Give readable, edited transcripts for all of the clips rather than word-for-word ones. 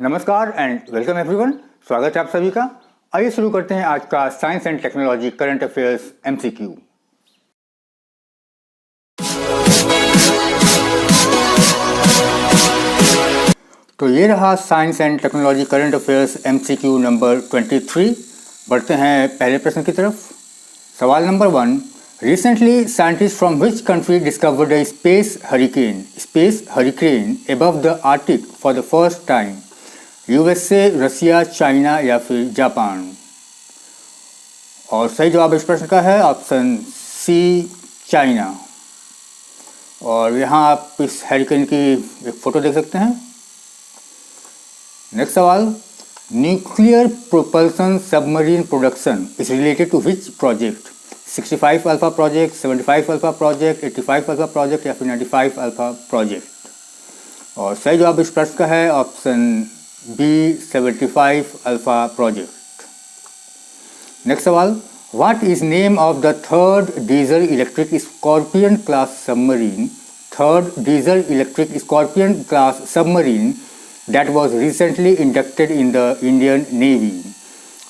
नमस्कार and welcome everyone. स्वागत है आप सभी का। आइए शुरू करते हैं आज का science and technology current affairs MCQ. तो ये रहा science and technology current affairs MCQ number 23। बढ़ते हैं पहले प्रश्न की तरफ। सवाल number 1, recently scientist from which country discovered a space hurricane above the Arctic for the first time? USA, Russia, China या फिर जापान? और सही जवाब इस प्रश्न का है ऑप्शन सी, चाइना। और यहाँ आप इस हरिकेन की एक फोटो देख सकते हैं। नेक्स्ट सवाल, nuclear propulsion submarine production is related to which project? 65 alpha project, 75 alpha project, 85 alpha project या फिर 95 अल्फा प्रोजेक्ट? और सही जवाब इस प्रश्न का है option B, 75 alpha project. Next सवाल, what is name of the third diesel electric Scorpene class submarine? Third diesel electric Scorpene class submarine that was recently inducted in the Indian Navy.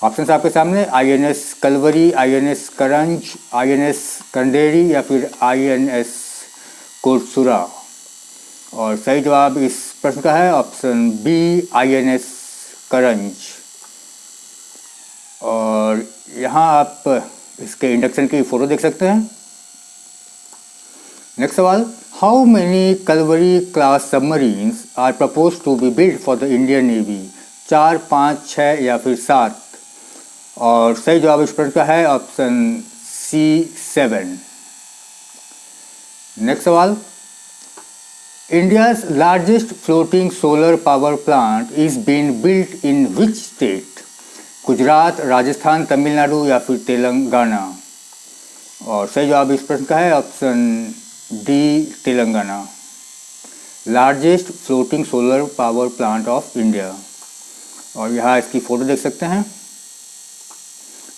Options आपके सामने, INS Kalvari, INS करंज, INS कंडेरी या फिर INS कोटसुरा? और सही जवाब इस प्रश्न का है ऑप्शन बी, INS करंज। और यहाँ आप इसके इंडक्शन की फ़ोटो देख सकते हैं। नेक्स्ट सवाल, how many Kalvari class submarines are propose to be build for the Indian navy? 4, 5, 6 या फिर 7? और सही जवाब इस प्रश्न का है ऑप्शन सी, 7। नेक्स्ट सवाल, India's largest floating solar power plant is been built in which state? Gujarat, Rajasthan, Tamil Nadu या फिर तेलंगाना? और सही जवाब इस प्रश्न का है option D, Telangana. Largest floating solar power plant of India. और यहाँ इसकी फ़ोटो देख सकते हैं।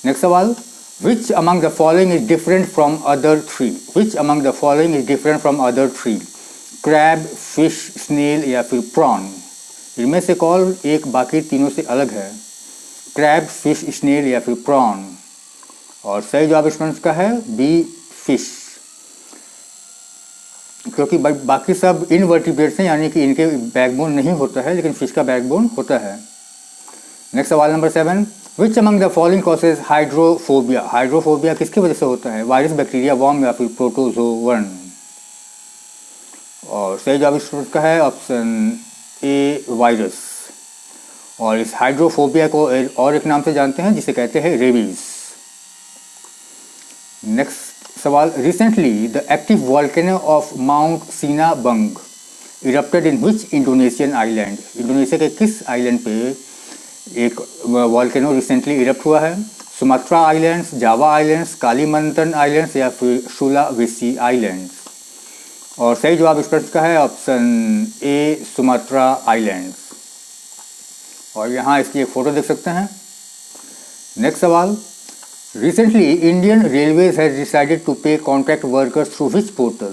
नेक्स्ट सवाल, which among the following is different from other three? Which among the following is different from other three? Crab, fish, snail या फिर prawn? इनमें से कौन एक बाकी तीनों से अलग है? क्रैब, फिश, स्नेल या फिर प्रॉन? और सही जवाब इस प्रश्न का है बी, फिश। क्योंकि बाकी सब इनवर्टिब्रेट्स हैं, यानी कि इनके बैकबोन नहीं होता है, लेकिन फिश का बैकबोन होता है। नेक्स्ट सवाल number 7, which among the following causes hydrophobia? Hydrophobia किसकी वजह से होता है? वायरस, बैक्टीरिया, वॉर्म या फिर प्रोटोजोवन? और सही जवाब इस का है ऑप्शन ए, वायरस। और इस हाइड्रोफोबिया को और एक नाम से जानते हैं जिसे कहते हैं रेबीज। नेक्स्ट सवाल, recently the active volcano of Mount Sinabung erupted in which Indonesian island? Indonesia के किस आइलैंड पे एक वॉल्केनो रिसेंटली इरप्ट हुआ है? सुमात्रा आइलैंड्स, जावा आइलैंड्स, कालीमंतन आइलैंड्स या फिर सुलावेसी आइलैंड्स? और सही जवाब इस प्रश्न का है ऑप्शन ए, सुमात्रा आइलैंड्स। और यहाँ इसकी एक फ़ोटो देख सकते हैं। नेक्स्ट सवाल, recently Indian Railways has decided to pay contract workers through which portal?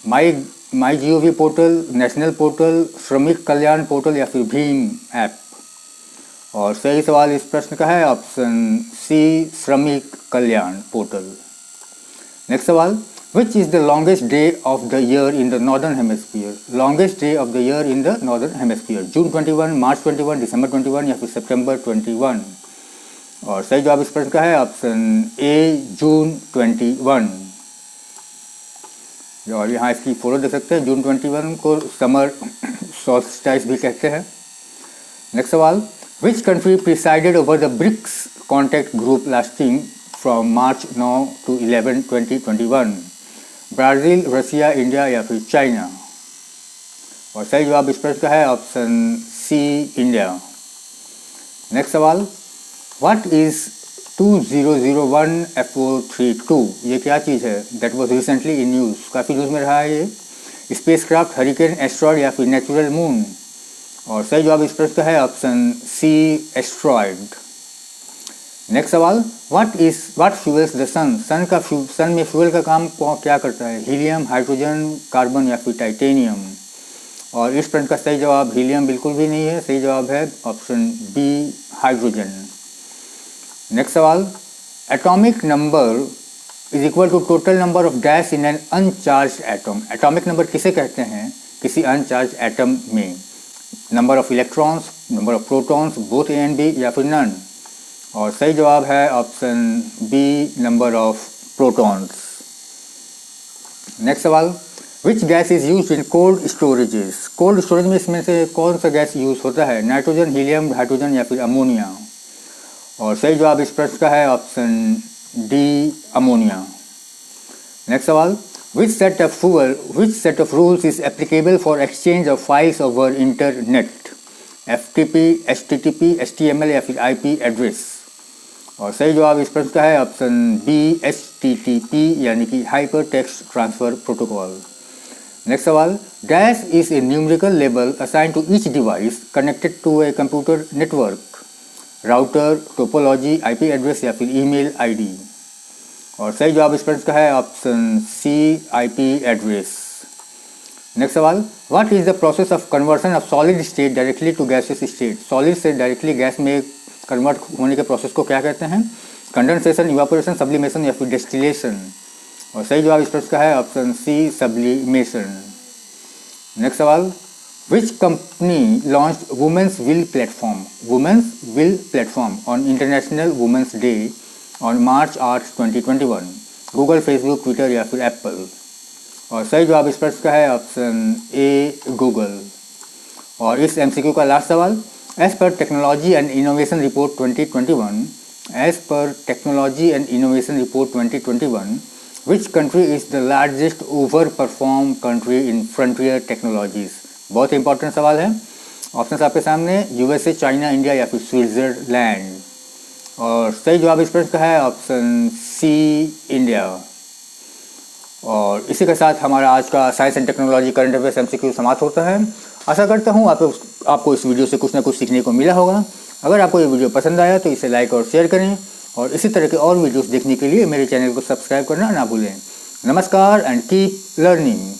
MyGov portal, national portal, श्रमिक कल्याण पोर्टल या फिर भीम ऐप? और सही सवाल इस प्रश्न का है ऑप्शन सी, श्रमिक कल्याण पोर्टल। नेक्स्ट सवाल, which is the longest day of the year in the northern hemisphere? Longest day of the year in the northern hemisphere, June 21, March 21, December 21 या फिर सितंबर 21? और सही जवाब इस प्रश्न का है ऑप्शन ए, जून 21। और यहाँ इसकी फ़ोटो देख सकते हैं। जून 21 को समर सॉल्स्टिस भी कहते हैं। नेक्स्ट सवाल, which country presided over the BRICS contact group lasting from March 9 to 11, 2021? Brazil, Russia, India या फिर चाइना? और सही जवाब इस प्रश्न का है ऑप्शन सी, इंडिया। नेक्स्ट सवाल, व्हाट इज़ 2001 FO32? ये क्या चीज़ है? That was recently in news, काफ़ी न्यूज़ में रहा है ये। स्पेसक्राफ्ट, हरिकेन, एस्ट्रॉयड या फिर नेचुरल मून? और सही जवाब इस प्रश्न का है ऑप्शन सी, एस्ट्रॉयड। नेक्स्ट सवाल, व्हाट फ्यूल्स द सन? सन में फ्यूल का काम क्या करता है? हीलियम, हाइड्रोजन, कार्बन या फिर टाइटेनियम? और इस प्रश्न का सही जवाब हीलियम बिल्कुल भी नहीं है, सही जवाब है ऑप्शन बी हाइड्रोजन। नेक्स्ट सवाल, atomic number is equal to total number of gas in an uncharged atom. Atomic number किसे कहते हैं किसी अनचार्ज एटम में? Number of electrons, number of protons, both A and B, या फिर none? और सही जवाब है option B number of protons. Next सवाल, which gas is use in cold storages. Cold storage में इसमें से कौन सा गैस यूज होता है? नाइट्रोजन, हीलियम, हाइड्रोजन या फिर अमोनिया? और सही जवाब इस प्रश्न का है ऑप्शन डी अमोनिया। नेक्स्ट सवाल, which set of rules is applicable for exchange of files over internet? FTP, HTTP, HTML या फिर IP एड्रेस? और सही जवाब इस प्रश्न का है ऑप्शन बी HTTP यानी कि hyper text transfer protocol. Next सवाल, dash is a numerical label assign to each device connected to a computer network? Router, topology, IP address या फिर ईमेल ID? और सही जवाब इस प्रश्न का है option C IP address. Next सवाल, what is the process of conversion of solid state directly to gaseous state. Solid से डायरेक्टली गैस में कन्वर्ट होने के प्रोसेस को क्या कहते हैं? कंडेंसेशन, इवापोरेशन, सब्लिमेशन या फिर डिस्टिलेशन? और सही जवाब इस प्रश्न का है ऑप्शन सी सब्लिमेशन। नेक्स्ट सवाल, which company launched women's will platform? Women's will platform on International Women's Day on March 8, 2021? Google, Facebook, Twitter या फिर एप्पल? और सही जवाब इस प्रश्न का है ऑप्शन ए गूगल। और इस MCQ का लास्ट सवाल, as per technology and innovation report 2021, as per technology and innovation report 2021, which country is the largest over perform country in frontier technologies? बहुत इंपॉर्टेंट सवाल है। ऑप्शन आपके सामने, USA, चाइना, इंडिया या फिर स्विट्जरलैंड? और सही जवाब इस प्रश्न का है ऑप्शन सी इंडिया। और इसी के साथ हमारा आज का science and technology current affairs MCQ समाप्त होता है। आशा करता हूँ आपको इस वीडियो से कुछ ना कुछ सीखने को मिला होगा। अगर आपको ये वीडियो पसंद आया तो इसे लाइक और शेयर करें और इसी तरह के और वीडियोस देखने के लिए मेरे चैनल को सब्सक्राइब करना ना भूलें। नमस्कार एंड कीप लर्निंग।